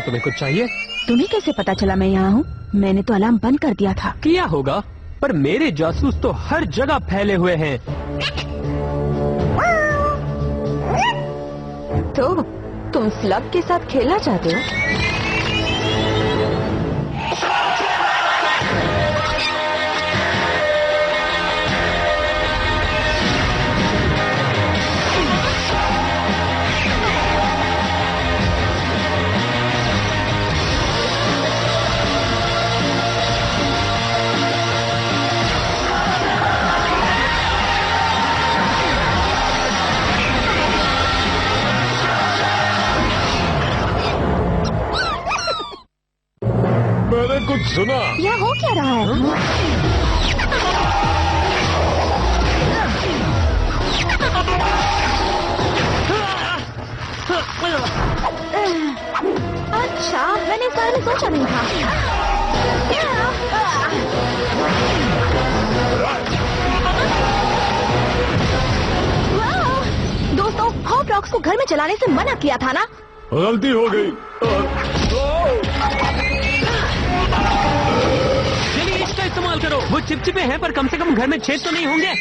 तुम्हें कुछ चाहिए? तुम्हें कैसे पता चला मैं यहाँ हूँ? मैंने तो अलार्म बंद कर दिया था। किया होगा, पर मेरे जासूस तो हर जगह फैले हुए हैं। तो तुम स्लग के साथ खेलना चाहते हो? कुछ सुना? यह हो क्या रहा है? अच्छा, मैंने इस बारे में सोचा नहीं था। दोस्तों, हॉट रॉक्स को घर में चलाने से मना किया था ना? गलती हो गई। चलिए इसका इस्तेमाल करो। वो चिपचिपे हैं, पर कम से कम घर में छेद तो नहीं होंगे।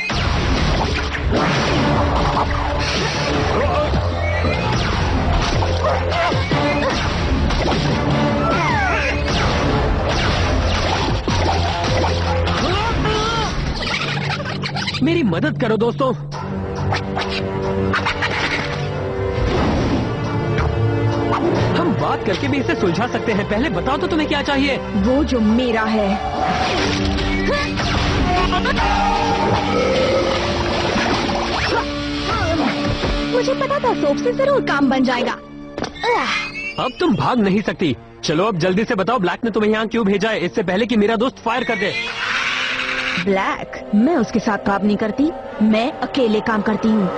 मेरी मदद करो दोस्तों। हम बात करके भी इसे सुलझा सकते हैं। पहले बताओ तो तुम्हें क्या चाहिए? वो जो मेरा है। मुझे पता था सोप से जरूर काम बन जाएगा। अब तुम भाग नहीं सकती। चलो अब जल्दी से बताओ, ब्लैक ने तुम्हें यहाँ क्यों भेजा है, इससे पहले कि मेरा दोस्त फायर कर दे। ब्लैक? मैं उसके साथ काम नहीं करती, मैं अकेले काम करती हूँ।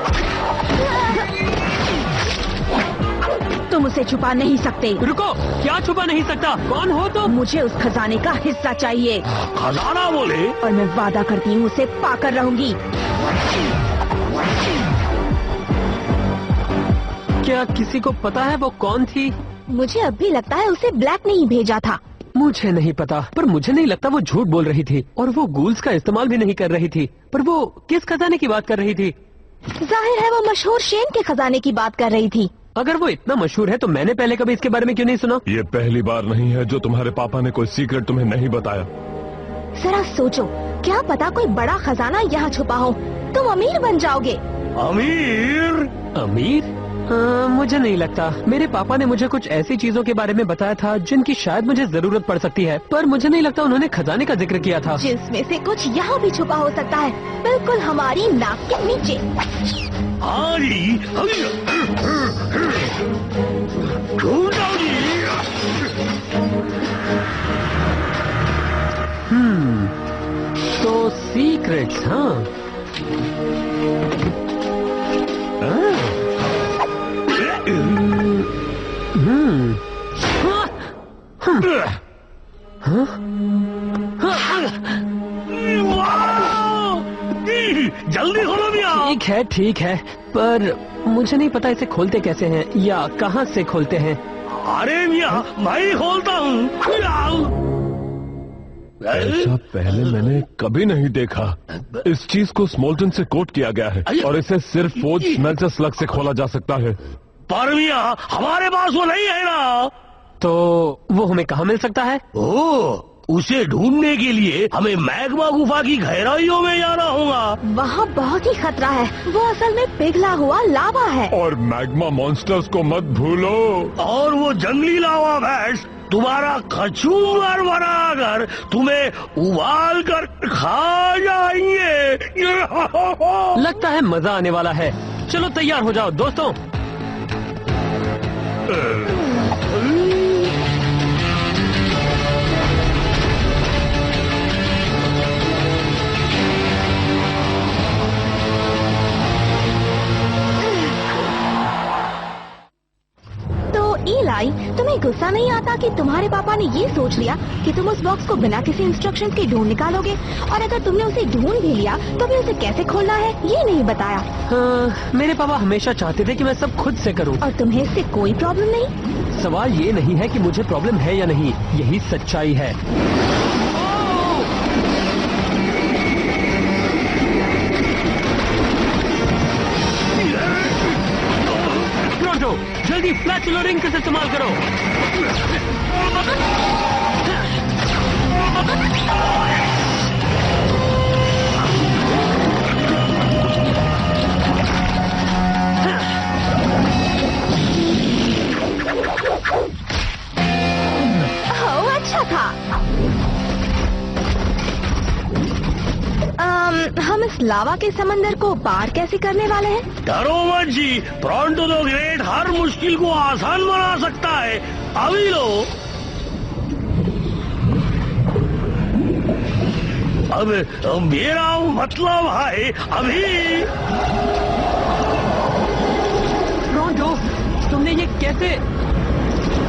तुम उसे छुपा नहीं सकते। रुको, क्या छुपा नहीं सकता? कौन हो तुम? मुझे उस खजाने का हिस्सा चाहिए। खजाना बोले? और मैं वादा करती हूँ उसे पाकर रहूंगी। क्या किसी को पता है वो कौन थी? मुझे अब भी लगता है उसे ब्लैक ने ही भेजा था। मुझे नहीं पता, पर मुझे नहीं लगता वो झूठ बोल रही थी, और वो गूल्स का इस्तेमाल भी नहीं कर रही थी। पर वो किस खजाने की बात कर रही थी? जाहिर है वो मशहूर शेन के खजाने की बात कर रही थी। अगर वो इतना मशहूर है तो मैंने पहले कभी इसके बारे में क्यों नहीं सुना? ये पहली बार नहीं है जो तुम्हारे पापा ने कोई सीक्रेट तुम्हें नहीं बताया। जरा सोचो, क्या पता कोई बड़ा खजाना यहाँ छुपा हो, तुम अमीर बन जाओगे। अमीर? अमीर? मुझे नहीं लगता। मेरे पापा ने मुझे कुछ ऐसी चीजों के बारे में बताया था जिनकी शायद मुझे जरूरत पड़ सकती है, पर मुझे नहीं लगता उन्होंने खजाने का जिक्र किया था। जिसमें से कुछ यहाँ भी छुपा हो सकता है, बिल्कुल हमारी नाक के नीचे। तो सीक्रेट्स, हाँ। जल्दी खोलो भैया। ठीक है, पर मुझे नहीं पता इसे खोलते कैसे हैं या कहाँ से खोलते हैं। अरे भैया, मैं खोलता हूँ। ऐसा पहले मैंने कभी नहीं देखा। इस चीज को स्मोल्टन से कोट किया गया है और इसे सिर्फ फोर्ज स्मेल्टर स्लग से खोला जा सकता है। पर भैया, हमारे पास वो नहीं है ना। तो वो हमें कहाँ मिल सकता है? उसे ढूंढने के लिए हमें मैग्मा गुफा की गहराइयों में जाना वहाँ बहुत ही खतरा है, वो असल में पिघला हुआ लावा है। और मैग्मा मॉन्स्टर्स को मत भूलो। और वो जंगली लावा भैंस तुम्हारा कचूमर बनाकर तुम्हें उबाल कर खा जाएंगे। लगता है मजा आने वाला है। चलो तैयार हो जाओ दोस्तों। इलाई, तुम्हें गुस्सा नहीं आता कि तुम्हारे पापा ने ये सोच लिया कि तुम उस बॉक्स को बिना किसी इंस्ट्रक्शंस के ढूंढ निकालोगे, और अगर तुमने उसे ढूंढ भी लिया तो भी उसे कैसे खोलना है ये नहीं बताया। हाँ, मेरे पापा हमेशा चाहते थे कि मैं सब खुद से करूं। और तुम्हें इससे कोई प्रॉब्लम नहीं? सवाल ये नहीं है कि मुझे प्रॉब्लम है या नहीं, यही सच्चाई है। जल्दी फ्लैश लोडिंग का इस्तेमाल करो। अच्छा था। हम इस लावा के समंदर को पार कैसे करने वाले हैं? डरो मत जी, प्रोंटो द ग्रेट हर मुश्किल को आसान बना सकता है। अभी लो। अब मेरा मतलब है अभी। प्रोंटो, तुमने ये कैसे?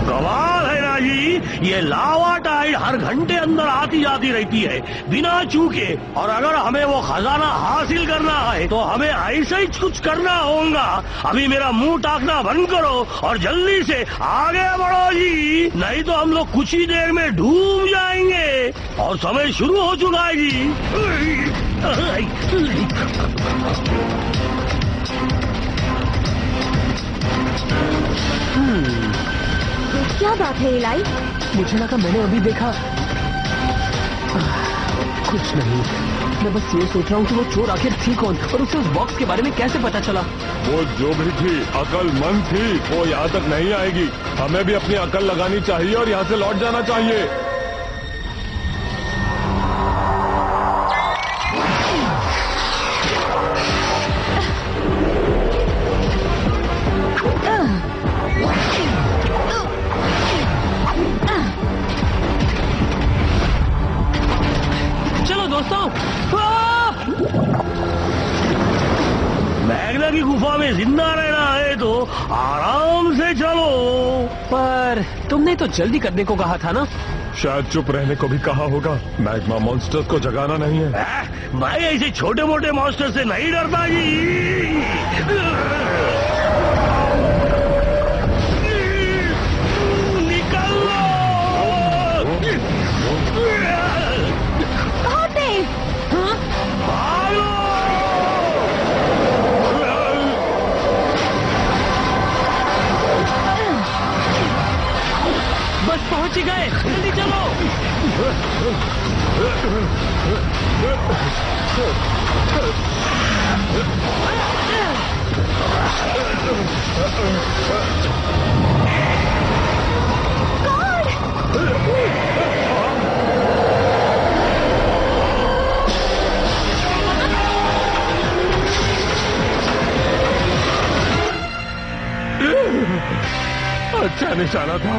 कमाल है ना जी, ये लावा टाइड हर घंटे अंदर आती जाती रहती है बिना चूके। और अगर हमें वो खजाना हासिल करना है तो हमें ऐसा ही कुछ करना होगा। अभी मेरा मुंह ताकना बंद करो और जल्दी से आगे बढ़ो जी, नहीं तो हम लोग कुछ ही देर में डूब जाएंगे। और समय शुरू हो चुका है जी। क्या बात है इलाई? मुझे लगा मैंने अभी देखा। कुछ नहीं, मैं बस ये सोच रहा हूँ कि वो चोर आखिर थी कौन और उसे उस बॉक्स के बारे में कैसे पता चला। वो जो भी थी अकलमंद थी, वो यहाँ तक नहीं आएगी। हमें भी अपनी अकल लगानी चाहिए और यहाँ से लौट जाना चाहिए। मैग्ना की गुफा में जिंदा रहना है तो आराम से चलो। पर तुमने तो जल्दी करने को कहा था ना? शायद चुप रहने को भी कहा होगा। मैग्मा मॉन्स्टर्स को जगाना नहीं है। मैं ऐसे छोटे मोटे मॉन्स्टर से नहीं डरता जी। निकल लो। भागो। बस पहुंच ही गए, जल्दी चलो। अच्छा निशाना था।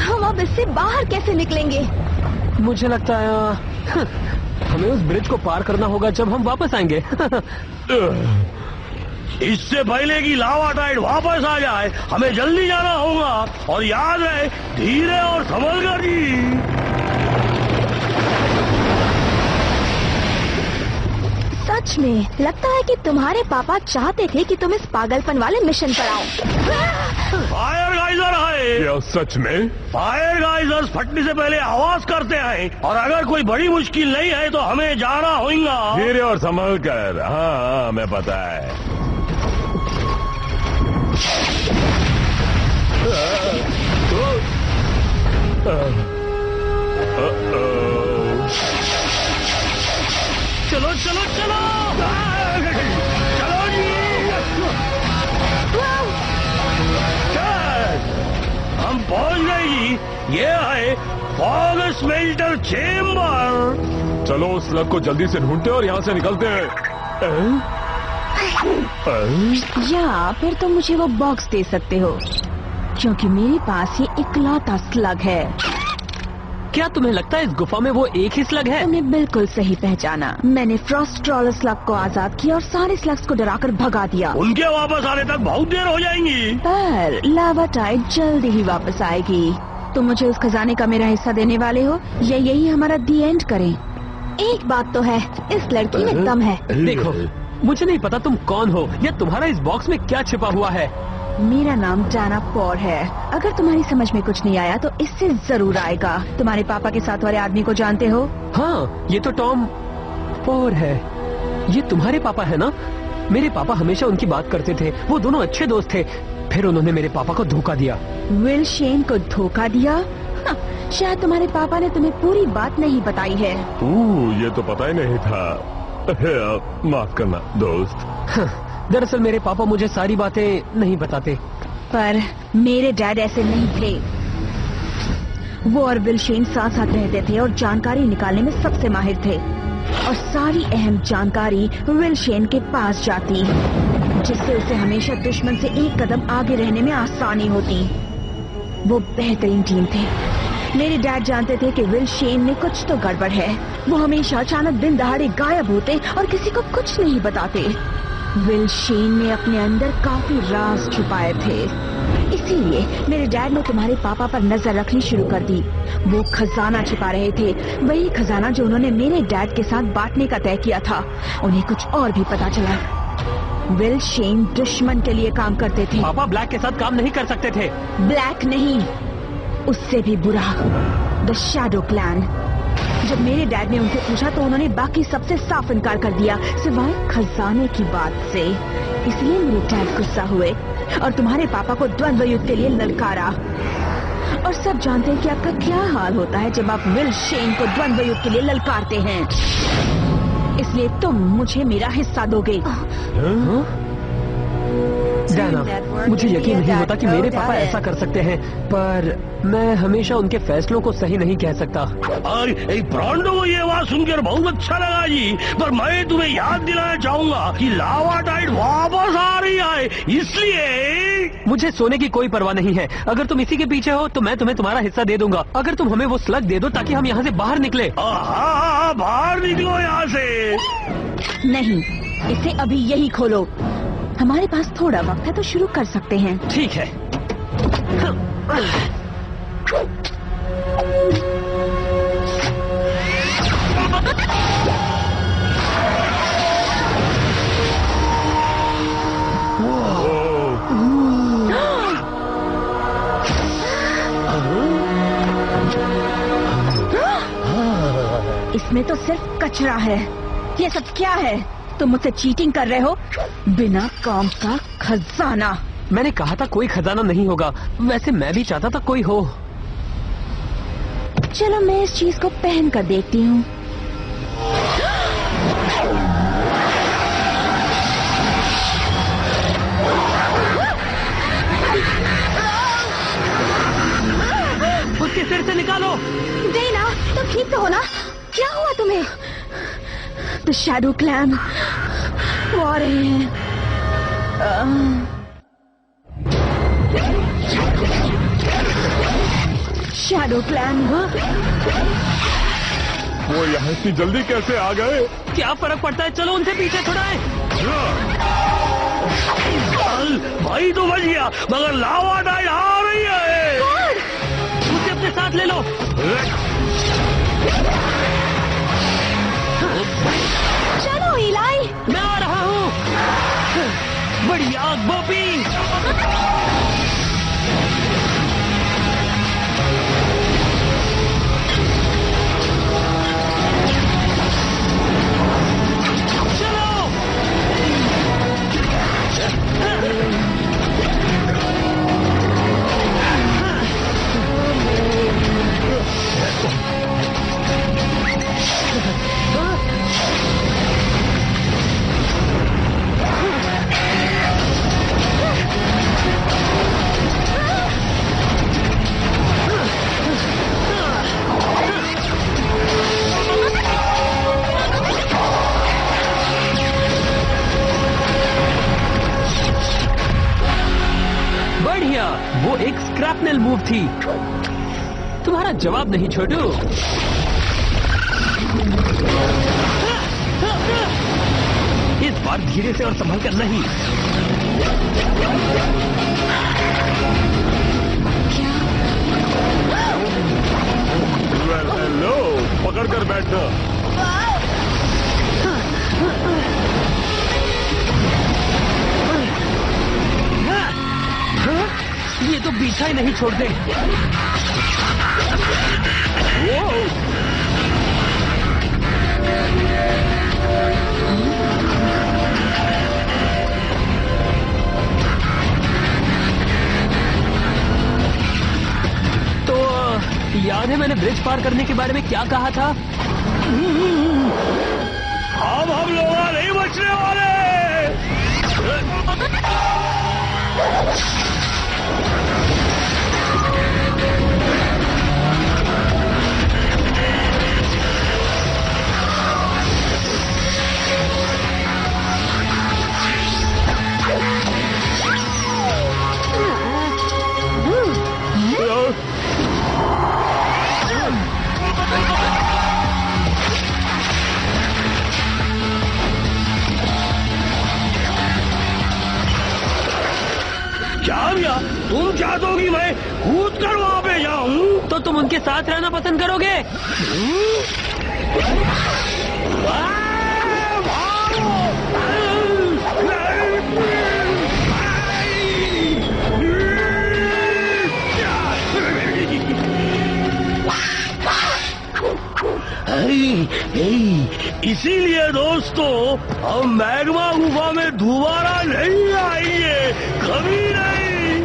हम अब इससे बाहर कैसे निकलेंगे? मुझे लगता है हमें उस ब्रिज को पार करना होगा जब हम वापस आएंगे। इससे पहले कि लावा टाइड वापस आ जाए हमें जल्दी जाना होगा। और याद रहे, धीरे और संभल कर जी। सच में लगता है कि तुम्हारे पापा चाहते थे कि तुम इस पागलपन वाले मिशन पर आओ। फायर गाइजर है। क्या सच में? फायर गाइजर्स फटने से पहले आवाज करते हैं, और अगर कोई बड़ी मुश्किल नहीं है तो हमें जाना होगा। धीरे और संभल कर। हाँ, हमें पता है। ये है फॉग स्मेल्टर चेम्बर। चलो उस स्लग को जल्दी से ढूंढते और यहाँ से निकलते हैं। या फिर तुम मुझे वो बॉक्स दे सकते हो, क्योंकि मेरे पास ये इकलौता स्लग है। क्या तुम्हें लगता है इस गुफा में वो एक ही स्लग है? तुमने बिल्कुल सही पहचाना। मैंने फ्रॉस्ट क्रॉलर स्लग को आजाद किया और सारे स्लग्स को डराकर भगा दिया। उनके वापस आने तक बहुत देर हो जाएंगी। पर लावा टाइड जल्दी ही वापस आएगी। तुम मुझे उस खजाने का मेरा हिस्सा देने वाले हो या यही हमारा दी एंड करें? एक बात तो है, इस लड़की में दम है। देखो, मुझे नहीं पता तुम कौन हो या तुम्हारा इस बॉक्स में क्या छिपा हुआ है। मेरा नाम डाना पॉर है। अगर तुम्हारी समझ में कुछ नहीं आया तो इससे जरूर आएगा। तुम्हारे पापा के साथ वाले आदमी को जानते हो? हाँ, ये तो टॉम पॉर है। ये तुम्हारे पापा है ना? मेरे पापा हमेशा उनकी बात करते थे। वो दोनों अच्छे दोस्त थे। फिर उन्होंने मेरे पापा को धोखा दिया। विल शेन को धोखा दिया? शायद तुम्हारे पापा ने तुम्हें पूरी बात नहीं बताई है। ये तो पता ही नहीं था। माफ करना दोस्त। दरअसल मेरे पापा मुझे सारी बातें नहीं बताते। पर मेरे डैड ऐसे नहीं थे। वो और विल शेन साथ साथ रहते थे और जानकारी निकालने में सबसे माहिर थे। और सारी अहम जानकारी विल शेन के पास जाती, जिससे उसे हमेशा दुश्मन से एक कदम आगे रहने में आसानी होती। वो बेहतरीन टीम थे। मेरे डैड जानते थे कि विल शेन में कुछ तो गड़बड़ है। वो हमेशा अचानक दिन दहाड़े गायब होते और किसी को कुछ नहीं बताते। विल शेन ने अपने अंदर काफी राज छुपाए थे। इसीलिए मेरे डैड ने तुम्हारे पापा पर नजर रखनी शुरू कर दी। वो खजाना छिपा रहे थे, वही खजाना जो उन्होंने मेरे डैड के साथ बांटने का तय किया था। उन्हें कुछ और भी पता चला। विल शेन दुश्मन के लिए काम करते थे। पापा ब्लैक के साथ काम नहीं कर सकते थे। ब्लैक नहीं, उससे भी बुरा, द शैडो क्लैन। जब मेरे डैड ने उनसे पूछा तो उन्होंने बाकी सबसे साफ इनकार कर दिया, सिवाय खजाने की बात से। इसलिए मेरे डैड गुस्सा हुए और तुम्हारे पापा को द्वंद्व युद्ध के लिए ललकारा। और सब जानते हैं कि आपका क्या हाल होता है जब आप विल शेन को द्वंद्व युद्ध के लिए ललकारते हैं। इसलिए तुम मुझे मेरा हिस्सा दोगे। डाना, मुझे यकीन नहीं होता कि मेरे पापा ऐसा कर सकते हैं, पर मैं हमेशा उनके फैसलों को सही नहीं कह सकता। और ब्रॉन्डो को ये बात सुनकर बहुत अच्छा लगा जी। पर मैं तुम्हें याद दिलाना चाहूंगा कि लावा टाइड वापस आ रही है, इसलिए मुझे सोने की कोई परवाह नहीं है। अगर तुम इसी के पीछे हो तो मैं तुम्हें तुम्हारा हिस्सा दे दूंगा। अगर तुम हमें वो स्लग दे दो ताकि हम यहाँ से बाहर निकले। हाँ, बाहर निकलो यहाँ से। नहीं, इसे अभी यही खोलो। हमारे पास थोड़ा वक्त है तो शुरू कर सकते हैं। ठीक है। इसमें तो सिर्फ कचरा है। ये सब क्या है? तुम मुझसे चीटिंग कर रहे हो? बिना काम का खजाना। मैंने कहा था कोई खजाना नहीं होगा। वैसे मैं भी चाहता था कोई हो। चलो मैं इस चीज को पहन कर देखती हूँ। उसके सिर से निकालो। डेना, तुम ठीक तो हो ना? क्या हुआ तुम्हें? द शैडो क्लैन वो आ रहे हैं। Shadow clan. वो यहाँ इतनी जल्दी कैसे आ गए? क्या फर्क पड़ता है, चलो उनसे पीछे छुड़ाएं। भाई तो बच गया, मगर लावा टाइड आ रही है। उसे अपने साथ ले लो। चलो इलाई, मैं आ रहा हूँ। बड़ी आग बोपी। शैपनेल मूव थी। तुम्हारा जवाब नहीं छोटू। इस बार धीरे से और संभल कर नहीं। हेलो, पकड़ कर बैठना। ये तो पीछा ही नहीं छोड़ते। तो याद है मैंने ब्रिज पार करने के बारे में क्या कहा था? अब हम लोग नहीं बचने वाले। क्या तुम चाहते हो कि मैं कूद कर वहां पे जाऊं? तो तुम उनके साथ रहना पसंद करोगे? इसीलिए दोस्तों हम मैग्मा गुफा में दोबारा नहीं आएंगे, कभी नहीं।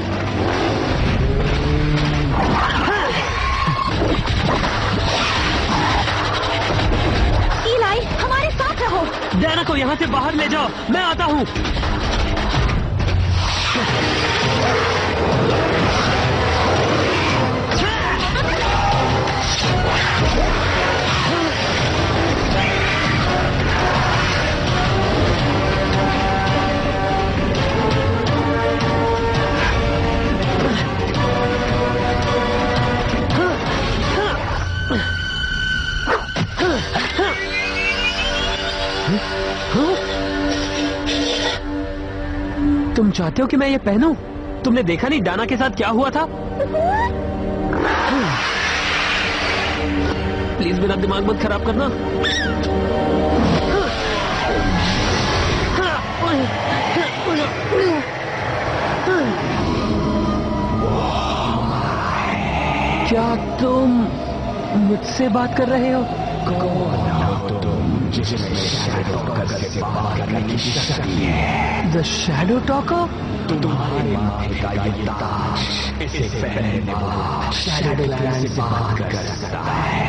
इलाई, हमारे साथ रहो। डैना को यहाँ से बाहर ले जाओ, मैं आता हूँ। तुम चाहते हो कि मैं ये पहनूं? तुमने देखा नहीं डाना के साथ क्या हुआ था? प्लीज मेरा दिमाग मत खराब करना। क्या तुम मुझसे बात कर रहे हो? The shadow talker? तुम्हारे माथे का ये ताज इसे पहनने वाला शैडो क्लैन से बात कर सकता है।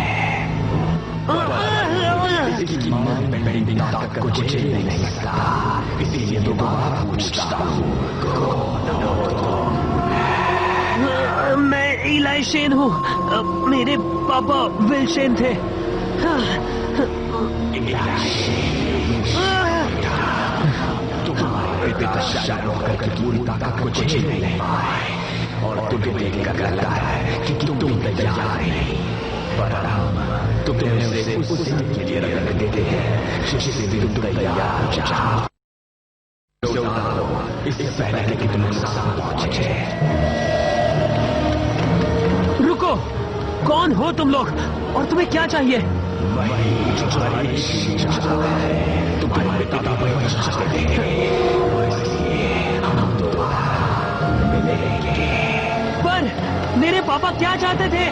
इसकी मन में मेरी ताकत को झेल नहीं सकता, इसीलिए दोबारा पूछता हूँ, कौन हो तुम? मैं इलाई शेन हूँ। मेरे पापा विल शेन थे। तुम्हारे पिता शैडो की पूरी ताकत को झेल नहीं पाए और तुम्हें देखकर लगता है कि तुम तैयार नहीं, पर हम तुम्हें उसे उस दिन के लिए रख देते हैं जिससे तुम तैयार हो जाओ। इससे पहले कि तुम नुकसान पहुंचे। रुको, कौन हो तुम लोग और तुम्हें क्या चाहिए? वही जो तुम्हारी चाहता है, तुम्हारे पिता वही चाहते थे, इसलिए हम दोबारा मिलेंगे। पर मेरे पापा क्या चाहते थे?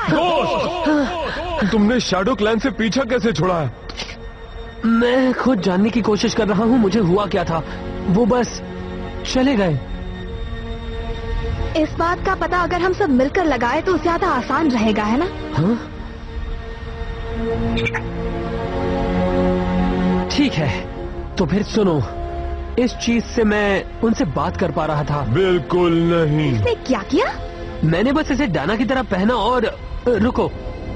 दोस्त, तुमने शैडो क्लैन से पीछा कैसे छुड़ा है? मैं खुद जानने की कोशिश कर रहा हूँ मुझे हुआ क्या था। वो बस चले गए। इस बात का पता अगर हम सब मिलकर लगाए तो ज्यादा आसान रहेगा, है ना? हाँ? ठीक है, तो फिर सुनो, इस चीज से मैं उनसे बात कर पा रहा था। बिल्कुल नहीं। इसने क्या किया? मैंने बस इसे डाना की तरह पहना और रुको,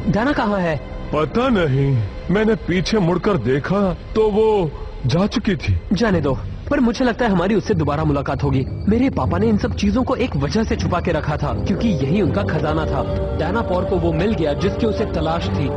डाना कहाँ है? पता नहीं, मैंने पीछे मुड़कर देखा तो वो जा चुकी थी। जाने दो, पर मुझे लगता है हमारी उससे दोबारा मुलाकात होगी। मेरे पापा ने इन सब चीजों को एक वजह से छुपा के रखा था, क्योंकि यही उनका खजाना था। डायना पौर को वो मिल गया जिसकी उसे तलाश थी।